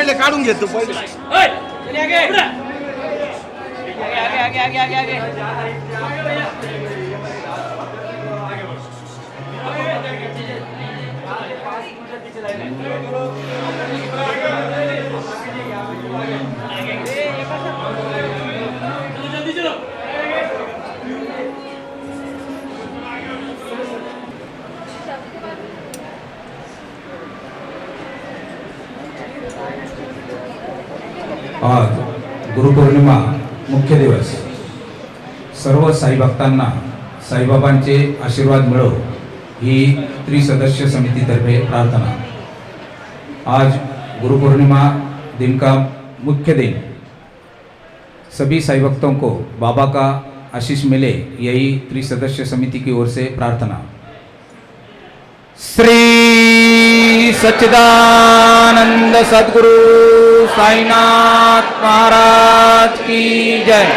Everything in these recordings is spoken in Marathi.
पहिले काढून घेतो पहिले आज गुरुपौर्णिमा मुख्य दिवस। सर्व साई भक्तांना साईबाबांचे आशीर्वाद मिळो ही त्रिसदस्य समितीतर्फे प्रार्थना। आज गुरुपौर्णिमा दिन का मुख्य दिन, सभी साई भक्तों को बाबा का आशीष मिले, यही त्रिसदस्य समिति की ओर से प्रार्थना। श्री सच्चिदानंद सद्गुरु साईनाथ महाराज की जय।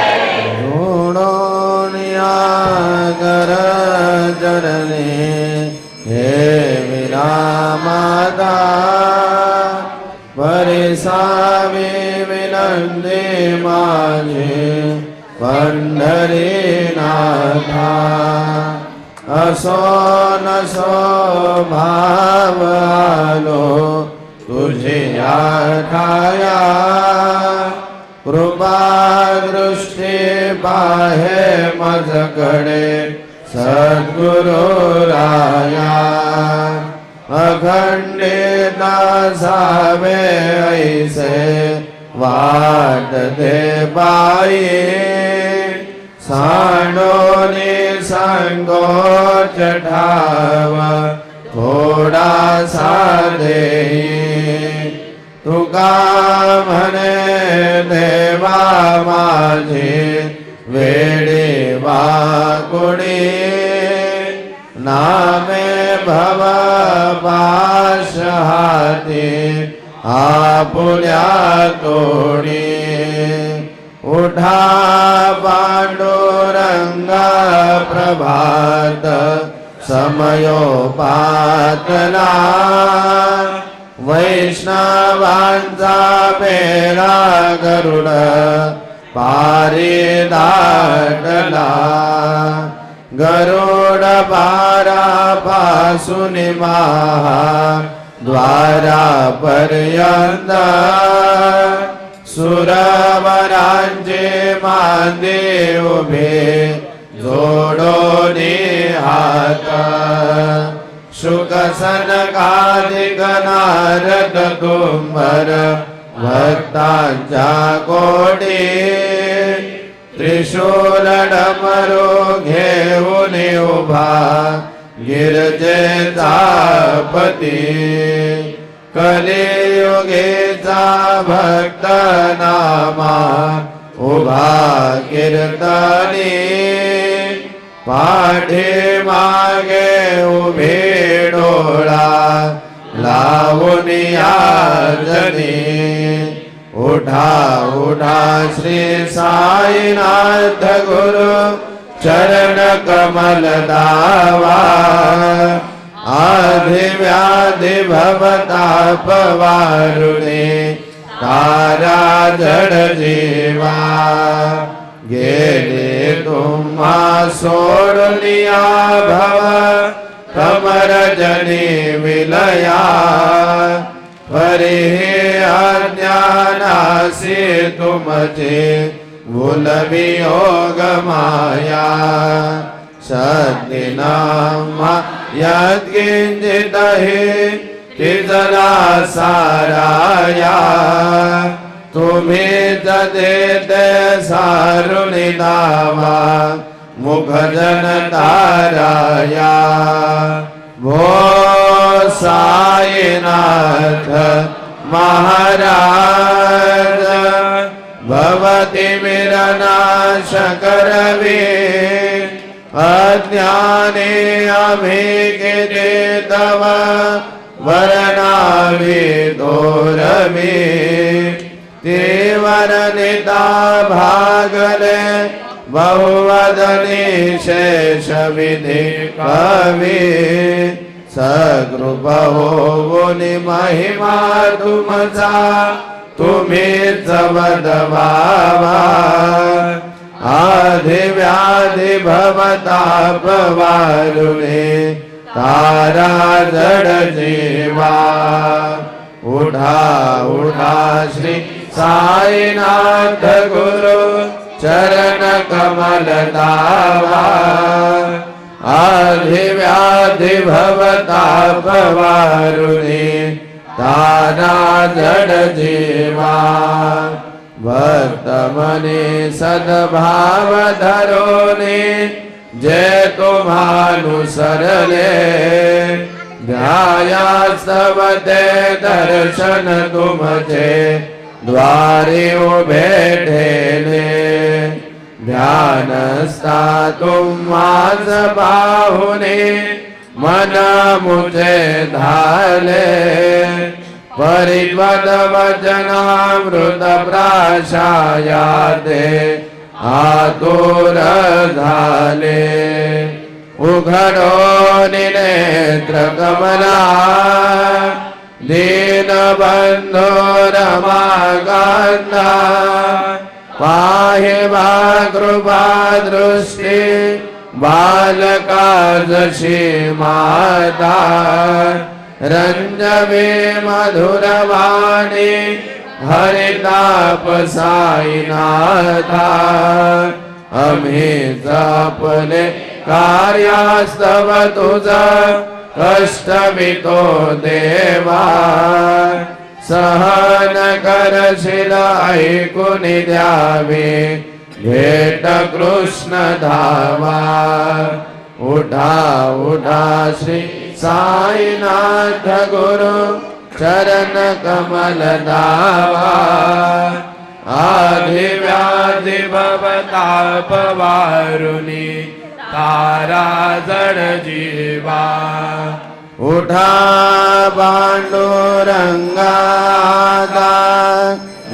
ऋणोनियागर जननी हे विरामाता परिसावे विनंदे माझे पंढरीनाथा। असो नसो भाव आलो तुझे आठाया, कृपा दृष्टी पाहे मजकडे सद्गुरु राया। अखंडित सावे ऐसे वाट दे पाई, सांडोनी संकोच ठाव थोडा सा देई। तुका म्हणे देवा माझे वेडे वाकुडी, नामे भव पाश हाती आपुल्या तोडी। उठा पांडुरंगा प्रभात समयोपातना, वैष्णवांचा पेरा गरुड पारी दाटला। गरुड पारा पासून महा द्वारा पर्यंत, सुरवरांचे मांदे उभे जोडोनी हात। शुक सनकादिक नारद तुंबर भक्तांच्या कोडी, त्रिशूल डमरू घेऊन उभा गिरजेचा पती। कलियुगेचा भक्त नामा उभा कीर्तनी, पाठी मागे उभे डोळा लावून याजनी। उठा उठा श्री साईनाथ गुरु चरण कमल दावा। आधि व्याधि भवताप वारुणे तारा जड जीवा। गेले तुम्हा सोडनिया भव कमर जनी विलया। परी अज्ञानासी तुमचे भूलवी योग माया। सद्दिनामा यद्किंचित हि तिजला साराया। तुम्हीच देते सारुणी नावा मुखजन ताराया। भो साईनाथ महाराज भवति विरनाश करवे। अज्ञाने आम्ही केले तव वर्णावे दोरवे। ते वर्णिता भागले बहुवदनी शेष विधि कवी। सकृप होऊनि महिमा तुमचा तुम्हीच वदवावा आधिव्याधी भवताप वारुणे तारा जड जीवा उठा उठा श्री साईनाथ गुरु चरण कमल दावा आधिव्याधी भवताप वारुणे तारा जड जीवा भक्त मने सद्भाव धरोने जय तुम्हानुसरले ध्यायास्तवते दर्शन तुमचे द्वारे उभे ठेले ध्यानस्था तुम्हास पाहुने मन मुझे धाले परिपद वचनामृत प्राशायाते आतुर झाले उघडो नेत्र कमला दीन बंधो रमाकांता पाहे वा कृपा दृष्टी बालका जशी माता रंजवे मधुरवाणी हरिताप साईनाथा आम्ही जपले कार्यास्तव तुझा कष्टमितो देवा सहन करशील ऐकून द्यावे भेट कृष्ण धावा उठा उठा श्री साईनाथ गुरु चरण कमल दावा आधिव्याधी भवताप वारुणी तारा जड जीवा उठा पांडुरंगा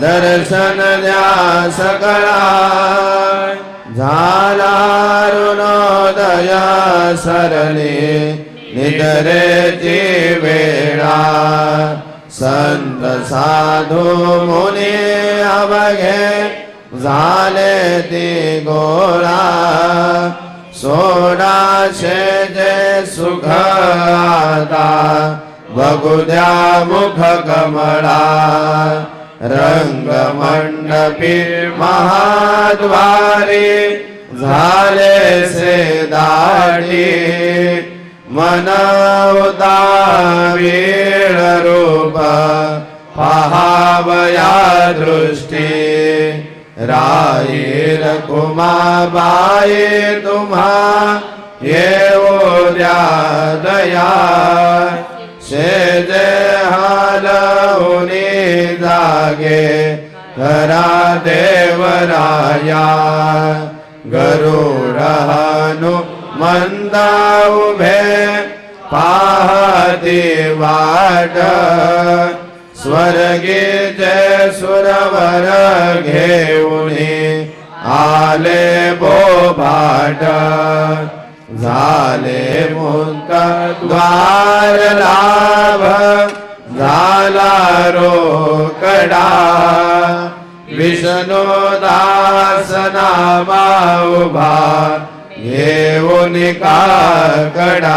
दर्शन द्या सकळा झाला अरुणोदय सरले निद्रेची वेळा संत साधू मुनी अवघे झाले ती गोळा सोडाशे जे सुख आता बघू द्या मुख कमळा रंग मंडपी महाद्वारी झाले से दाढी मन उदावीळ रूप पहावया दृष्टी राईर कुमाबाई तुम्हा येऊ द्या दया शेजे हालवुनी जागे घरा देवराया गरुड हनुमंता उभे पाहती वाट स्वर्गीचे सुरवर घेऊनी आले बोभाट झाले मुक्त द्वार लाभ झाला रोकडा विष्णू दास नामा उभा घेऊन काकडा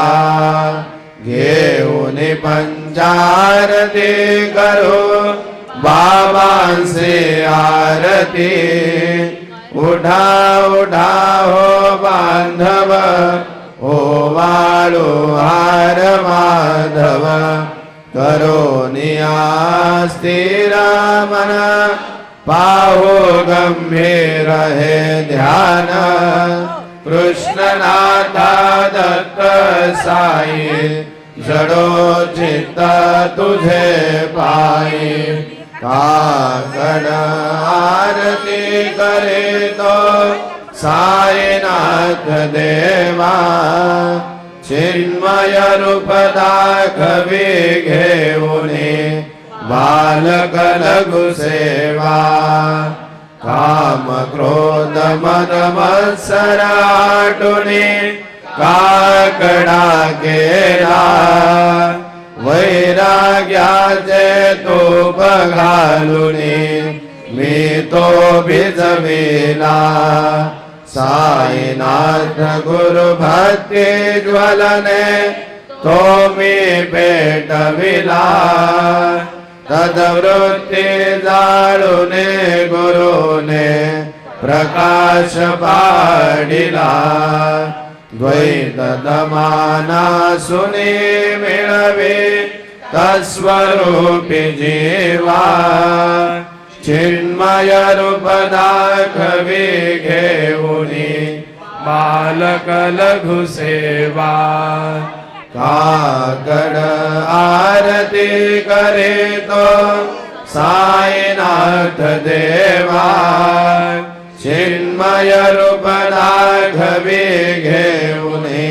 घेऊन पंचारती करो बाबांचे आरती उठा उठा हो बांधव ओ वाळू हार माधव करो स्थिर मन पाहो गंभीर हे ध्यान कृष्णनाथा दत्त साई जडो चित्त तुझे पायी काकड आरती करे तो साईनाथ देवा चिन्मय रूप दाखवी घेऊने बालक लघु सेवा काम क्रोध मद मत्सर आटुने काकडा केला वैराग्याचे तूप घालून मी तो भिजविला साईनाथ गुरु भक्ती ज्वलने तो मी पेटविला तदवृत्ती जाळूने गुरुने प्रकाश पाडिला द्वैत दमाना सुनी मिळवे तस्वरूपी जीवा चिन्मय रूप दाखवी घेऊनी बालक लघु सेवा काकड आरती करे तो साईनाथ देवा चिन्मय रूप दाखवी घेऊनी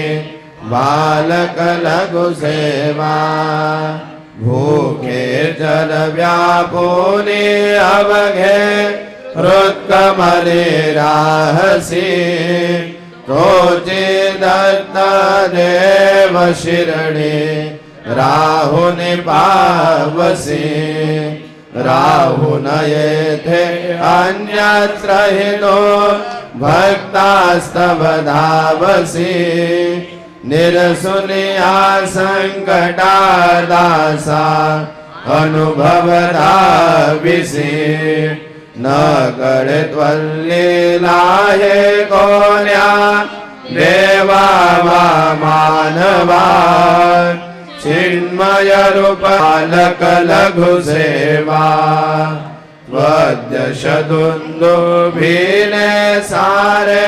बालक लघु सेवा भूखे जल व्यापुनी अवघे हृत्कमले राहसी तोचे दत्त देव शिरणे राहुन पावसी राहुन येथे अन्यत्र हिनो भक्तास्तव धावसी निरसुनिया संकटा दासा अनुभव धाविसी न कळे त्वल्लीला हे कोण्या देवा वा मानवा चिन्मय रूप बालक लघु सेवा वद्य शदुन्दुभिने सारे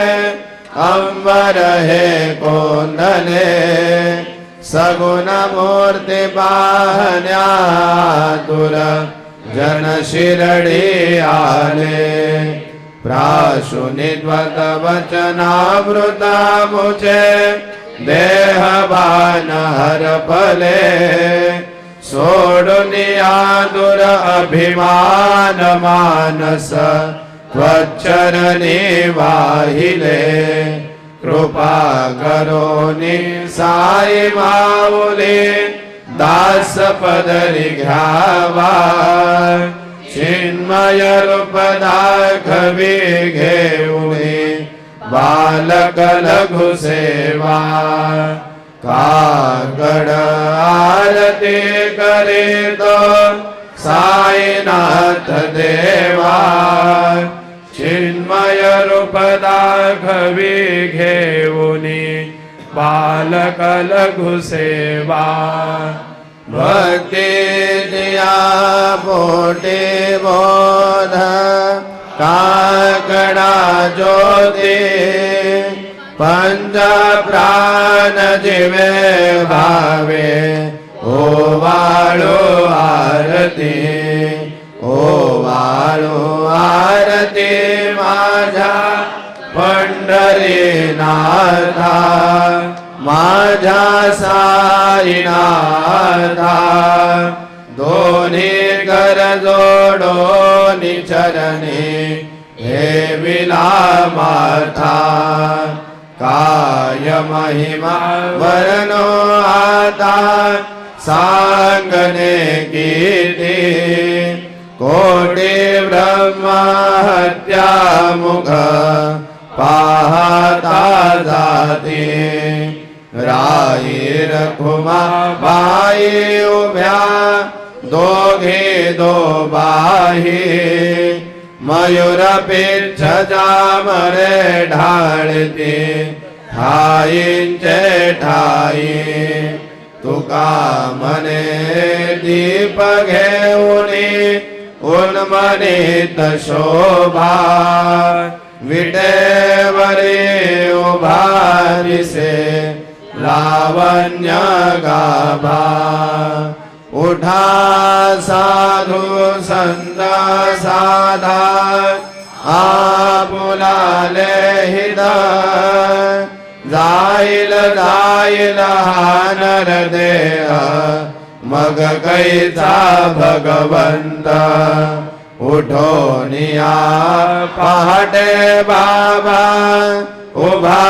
अंबर हे कोंदले सगुण मूर्ती पाहण्या तुर जन शिरडी आले प्राशुनिद्वत वचनामृत मुचे देहबान हरपले सोडुनिया दुर अभिमान मानस त्वच्चरणी वाहिले कृपा करोनी साई माऊली दास पदरी घ्यावा चिन्मय रूप दाखवी घेऊनी बालक लघु सेवा काकड आरती करे तो साईनाथ देवा चिन्मय रूप दाखवी घेऊनी बालक लघु सेवा भक्ती दिया पोटे बोध काकडा ज्योती पंच प्राण जीवे भावे ओवाळो आरती ओवाळो आरती माझा पंढरीनाथा माझा साईनाथा दोन्ही कर जोडोनी चरणी हे विला माथा काय महिमा वर्णो आता सांगणे कीती कोटी ब्रह्म हत्या मुख पाहता जाते राई रखुमा बाई उभ्या दोघे दो बाही मयूर पेच्छ जामरे ढाळते ठाईंचे ठाई तुका मने दीप घेऊनी उन्मनीत शोभा विटेवरे उभारिसे लावण्य गाभा उठा साधु संत साधा आपुलाले हृदय जाईल जाईल हा नरदेह मग कैचा भगवंत उठोनिया पहाटे बाबा उभा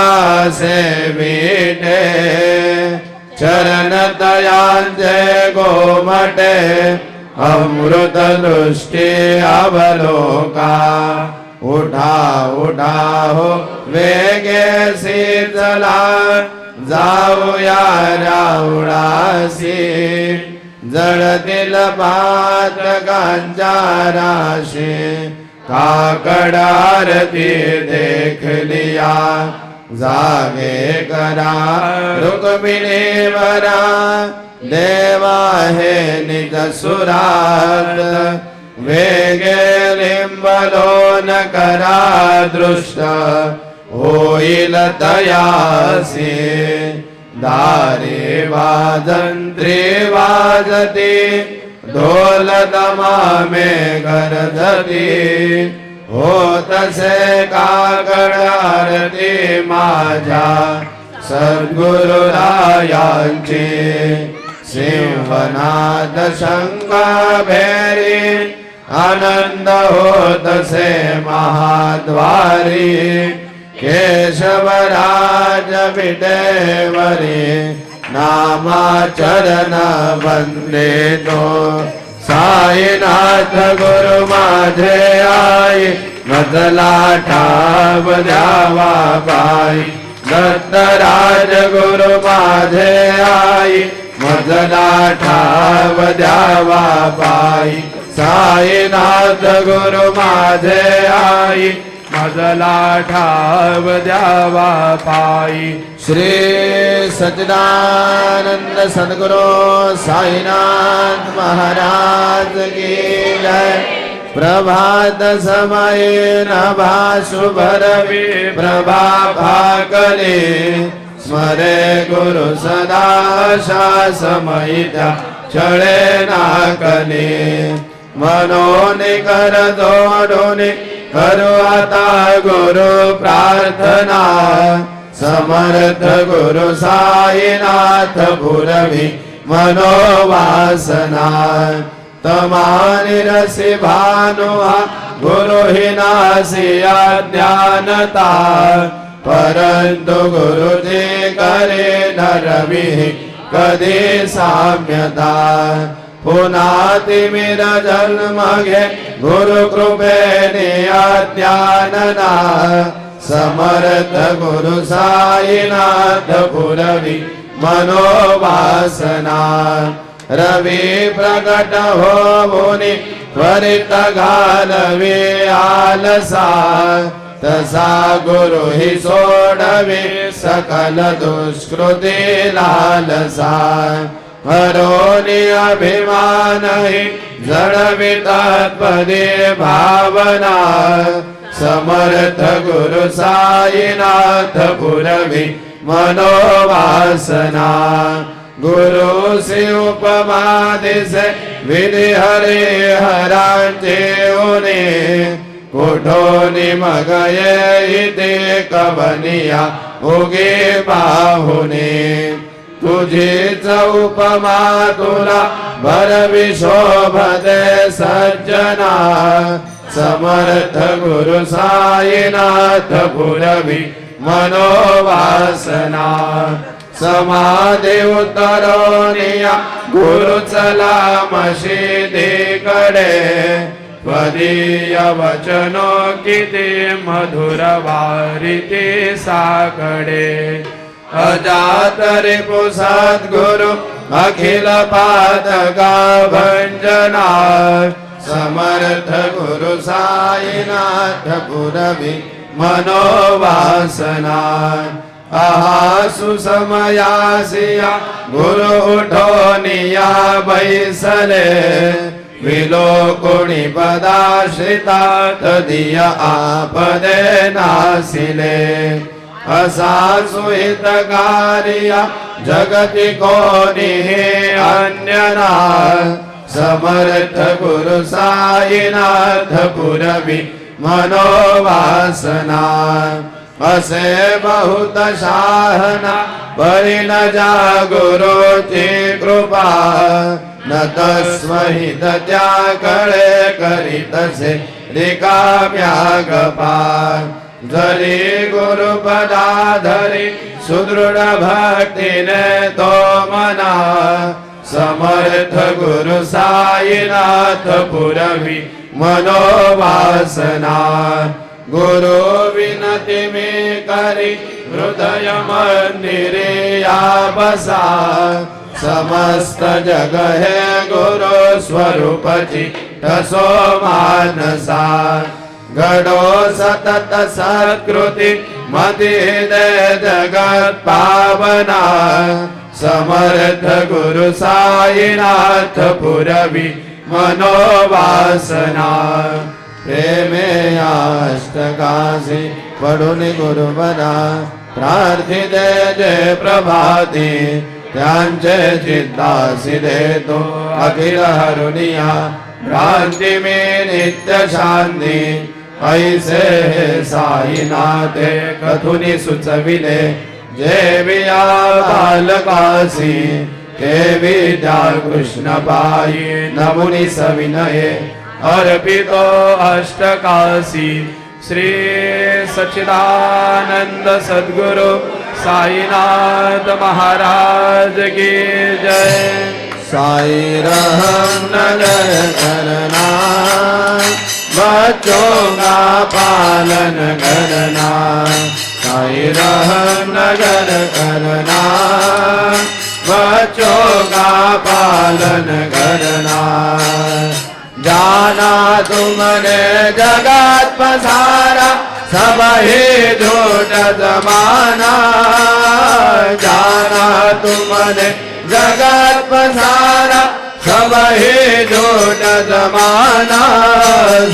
से मीटे चरण तयांचे गोमटे अमृत दृष्टी अवलोका उठा उठा हो वेगेसी चला जाऊया रावळासी जळतील पातकांच्या राशी काकड आरती देखलिया जागे करा रुक्मिणी वरा देवा हे निज सुरात वेगे लिंबलोन करा दृष्ट होईल तयासी दारे वाजंत्री वाजती ढोल दमामे गरजती होतसे काकड आरती माझ्या सद्गुरुरायांची सिंहनाद शंका भेरी आनंद होतसे महाद्वारी केशवराज विटेवरी नामाचरण वंदे तो साईनाथ गुरु माझे आई मजला ठाव द्यावा बाई दत्तराज गुरु माझे आई मजला ठाव द्यावा बाई साईनाथ गुरु माझे आई मजला ठाव द्यावा पाई श्री सच्चिदानंद सद्गुरु साईनाथ महाराज की जय प्रभात समय नभा शुभरवि प्रभा भाकले स्मरे गुरु सदा शासमयिता चळे नाकले मनोने कर जोडोने करू आता गुरु प्रार्थना समर्थ गुरु साईनाथ पुरवी मनोवासना तमानि रसी भानुहा गुरु हि नासी अज्ञानता परंतु गुरुजी करे नरवी कधी साम्यता पुन्हा तिमिर जन्म घे गुरु कृपेने अज्ञानना समर्थ गुरु साईनाथ पुरवी मनोवासना रवी प्रकट होऊनी त्वरित घालवे आलसा तसा गुरु हि सोडवे सकल दुष्कृती लालसा हरोनी अभिमान हि जडवितात पदे भावना समर्थ गुरु साईनाथ पुरवी मनोवासना गुरु से उपमा दिसे विधि हरे हरांचे उने कोठोनी मगये इते कवनिया उगे बाहुने तुझीच उपमा तुला भरवि शोभते सज्जना समर्थ गुरु साईनाथ पुरवी मनोवासना समाधी उतरोनिया गुरु चला मशिदीकडे त्वदीय वचनो किती मधुर वारिते साकडे अजात रिपु सद्गुरु अखिल पातका भंजना समर्थ गुरु साईनाथ पुरवी मनोवासना आहासु समयासिया गुरु उठोनिया बैसले विलोकुणी पदाश्रिता तदिया आपदे नासिले असा सुहितकार्या जगति कोणी अन्यना समर्थ गुरु साईनाथ पुरवी मनोवासना असे बहुत शाहना परि न जा गुरुची कृपा न तस्महित त्याकडे करीतसे रिकाम्या गपा जरी गुरुपदा धरी सुदृढ भक्तीने तो मना समर्थ गुरु साईनाथ पुरवी मनोवासना गुरु विनती में करी हृदय मंदिरे या बसा समस्त जग है गुरु स्वरूपची तसो मानसा घडो सतत सत्कृती मती दे जगत पावना समर्थ गुरु साईनाथ पुरवी मनोवासना प्रेमे अष्टकाशी पढून गुरुवरा प्रार्थित जय प्रभाती त्यांचे चित्तासी देतो अखिल हरुनिया भ्रांती में नित्य शांती ऐसे साईनाथे कथुनी सुचविले जे विया बालकासी ते विद्या कृष्ण पायी नमुनी सविनये अर्पितो अष्टकाशी श्री सच्चिदानंद सद्गुरु साईनाथ महाराज की जय। साई रहम नगर करना बच्चों का पालन करना साई रहम नगर करना बच्चों का पालन करना जाना तुमने जगत पसारा सब ही झूठ जमाना जाना तुमने जगत पसारा सब ही झूठ जमाना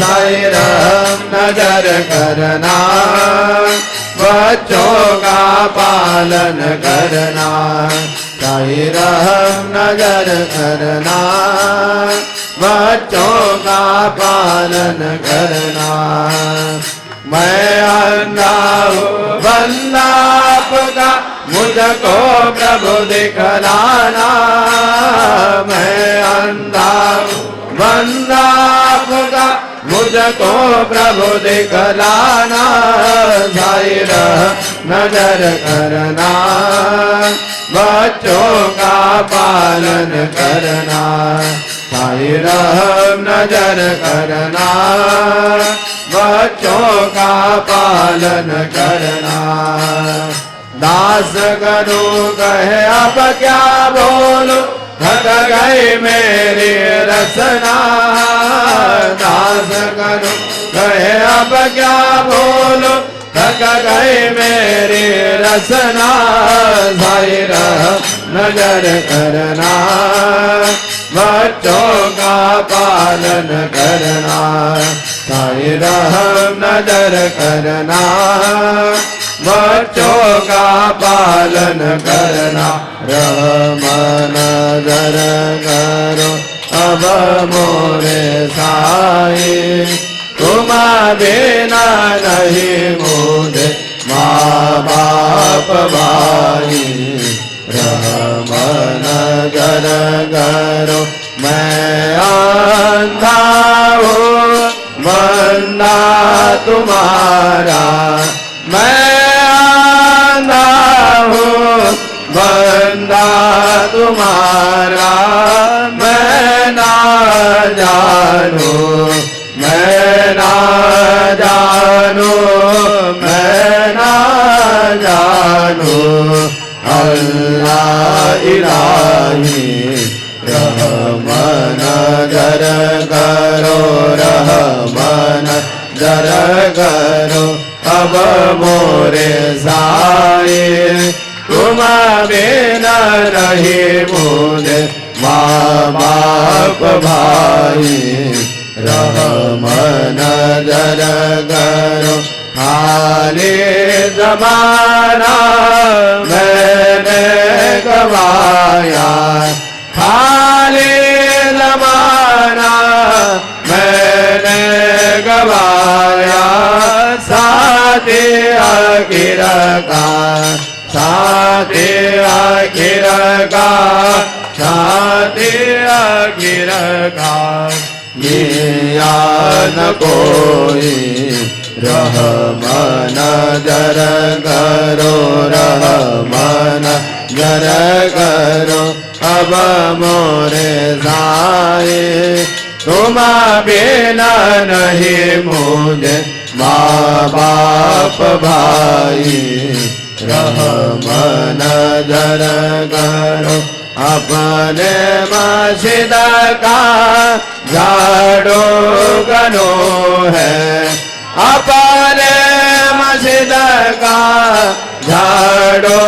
साई रहम नजर करना बच्चों का पालन करना साई रहम नजर करना बच्चों का पालन करना मैं अंधा हूँ बंदा आपका मुझको प्रभु दिखलाना मैं अंधा हूँ बंदा आपका मुझको प्रभु दिखलाना साई रहम नजर करना बच्चों का पालन करना साई रहम नजर करना बच्चों का पालन करना दास करो कहे अब क्या बोलो थक गई मेरी रसना दास करो कहे अब क्या बोलो थक गई मेरी रसना साई रहम नजर करना बच्चों का पालन करना साई रहम नजर करना बच्चों का पालन करना रहम नजर करो अब मोरे साई तुम बिना नहीं मुझे माँ बाप भाई रहम नजर करो मैं अंधा हूँ बंदा तुम्हारा मैं अंधा हूँ बंदा तुम्हारा मैं ना जानू मैं ना जानू मैं ना जानू अल्लाह इलाही रहम नजर करो रहम नजर करो अब मोरे साई तुम बिना रही मुझे माँ बाप भाई रहम नजर करो खाली जमाना मैंने गवाया खाली जमाना मैंने गवाया साथी आखिर का साथी आखिर का साथी आखिर का मिया न कोई रहम नजर करो रहम दर करो अब मोरे साई। तुम बिना नहीं मुझे माँ बाप भाई। रहम नजर करो अपने मस्जिद का झाड़ू गनो है। अपने मस्जिद का झाड़ू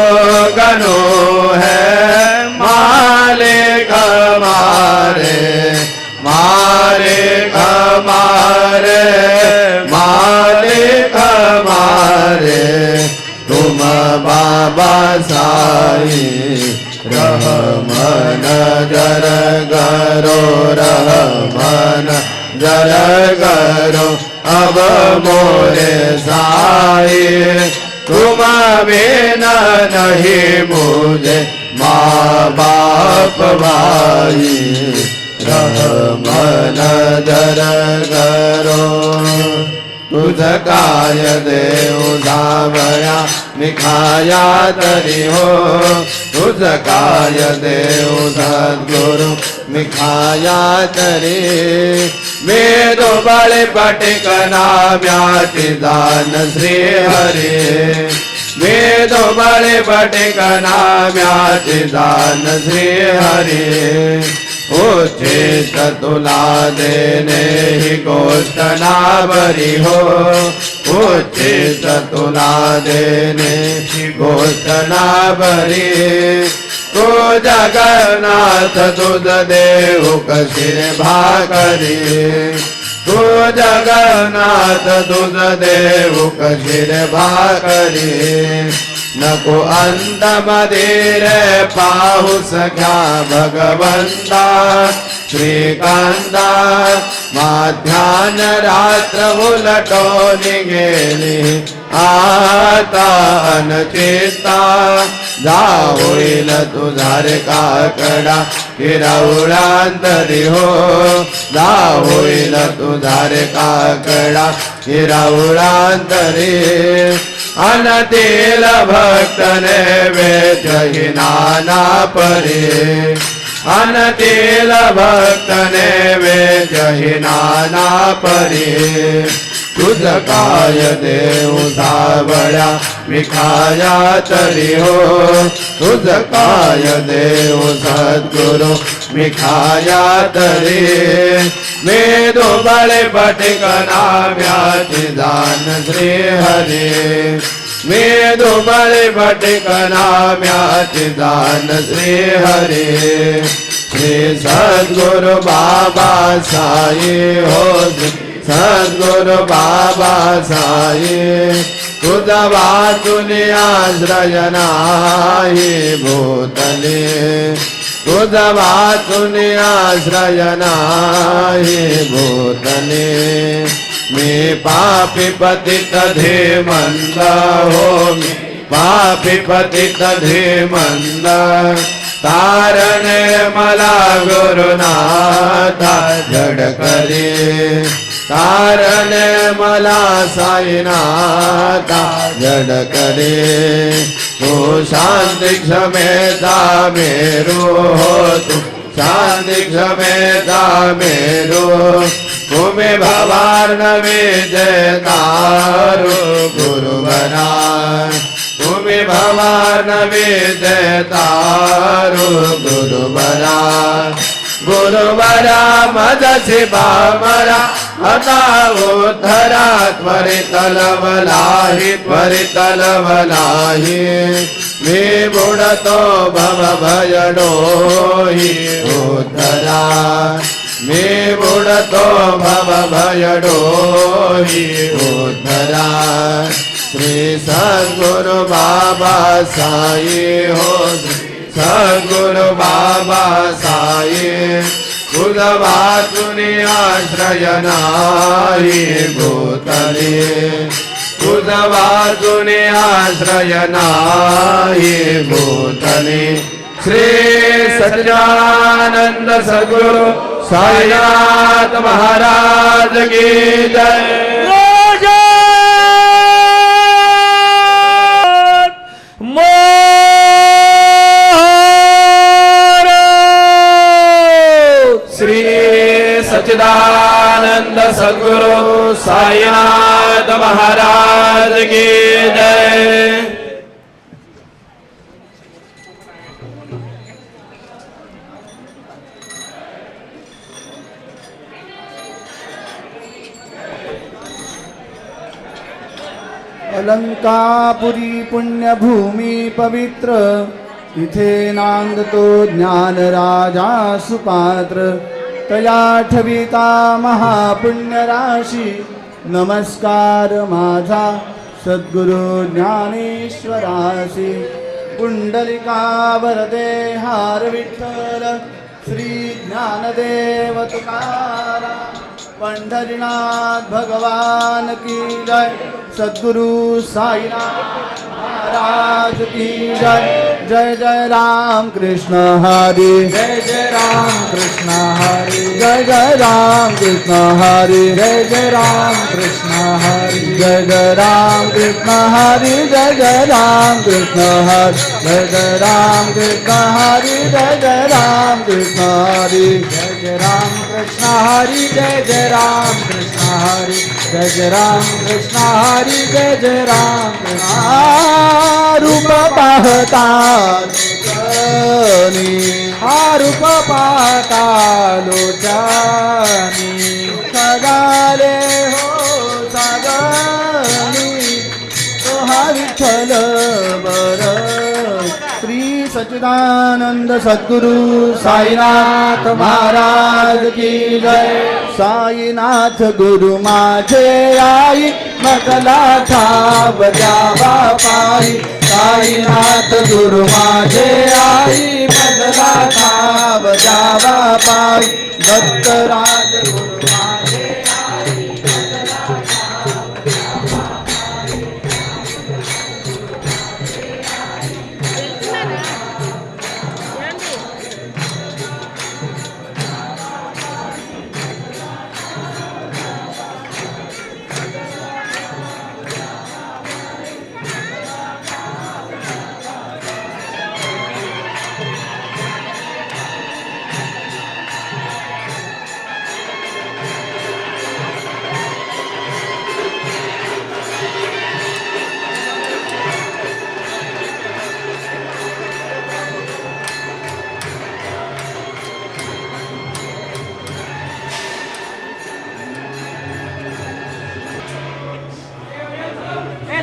गनो है। मालिक हमारे मालिक हमारे मालिक हमारे तुम बाबा साई। रहम नजर करो रहम नजर करो अब मोरे साई। तुम बिना नहीं मुझे माँ बाप भाई। रहम नजर करो तुझ काय देव सावया निखाया तरी हो। तुझ काय देव सद्गुरु निखाया तरी। वेदो बळे पटकना म्याची दान श्री हरी। वेदो बळे पटकना म्याची दान श्री हरी। उचित तुला देणे ही गोष्ट ना बरी हो। उचित तुला देणे ही गोष्ट ना बरी। तू जगन्नाथ तुझ देव कशीर भाकरी। तू जगन्नाथ तुझ देव कशीर भाकरी। नको अंत मध्ये रे पाऊस घ्या भगवंता। श्रीकांता माध्यान रात्र उलटून गेली आता अनचेता। जा होईल तुझा रे काकडा हिरावळांतरी हो। जा होईल तुझा रे काकडा हिरावळांतरी। अनतील भक्त नैवेद्य नाना परी। अनतील भक्त नैवेद्य नाना परी। तुझ काय देव सावळ्या विखाया तरी हो। तुझ काय देव सद्गुरु विखाया तरी। वेदो बळे पटकना म्याची दान श्री हरी। वेदो बळे पटकना म्याची दान श्री हरी। श्री सद्गुरु बाबा साई हो। सद्गुरु बाबा साई तुझा वाचून आश्रय नाही भूतले। तुझा वाचून आश्रय नाही भूतले। मी पापी पतित धीमंत हो। मी पापी पतित धीमंत। तारणे मला गुरुनाथा जड करे। तारणे मला साईनाथा जड करे। तू शांती क्षमेता मेरो हो। तू शांती क्षमेता मेरो। तुम्ही भवार्णवे जयकारो गुरुवरा। तुम्ही भवार्णवे जयकारो गुरुवरा। गुरुवरा मजसे बामरा आता उद्धरा त्वरित लवलाही त्वरित लवलाही। मी बुडतो भव भयडोही उद्धरा। मी बुडतो भव भयडोही उद्धरा। श्री सद्गुरु बाबा साई हो। सद्गुरु बाबा साई तुझ वाचून आश्रय नाही भूतले। तुझ वाचून आश्रय नाही भूतले। श्री सच्चिदानंद सद्गुरु साईनाथ महाराज की जय। सच्चिदानंद सद्गुरु साईनाथ महाराज की जय. अलंकापुरी पुण्यभूमी पवित्र, इथे नांदतो ज्ञान राजा सुपात्र. तया ठविता महापुण्य राशी, नमस्कार माझा सद्गुरु ज्ञानेश्वरासी. पुंडलिका वरदे हार विठ्ठल, श्री ज्ञानदेव तुकाराम. पंढरीनाथ भगवान की जय. सद्गुरु साईनाथ महाराज की जय. जय जय राम कृष्ण हरी, जय जय राम कृष्ण हरी, जय जय राम कृष्ण हरी, जय जय राम कृष्ण हरी, जय जय राम कृष्ण हरी, जय जय राम कृष्ण हरी, जय जय राम कृष्ण हरी, जय जय राम कृष्ण हरी, जय जय राम कृष्ण हरी, जय जय राम कृष्ण हरी, जय जय राम कृष्ण हरी, जय जय राम कृष्ण. रूप पाहता लोचनी, रूप पाहता लोचनी, सगाले हो सागनी, तो हा विठ्ठल बर. श्री सच्चिदानंद सद्गुरु साईनाथ महाराज की जय. साईनाथ गुरु माझे आई, मगला ठाव द्यावा पायी. साईनाथ गुरु माझे आई, मगला ठाव द्यावा पायी. दत्तराज गुरु माझे आई, मगला ठाव द्यावा पायी. Hey,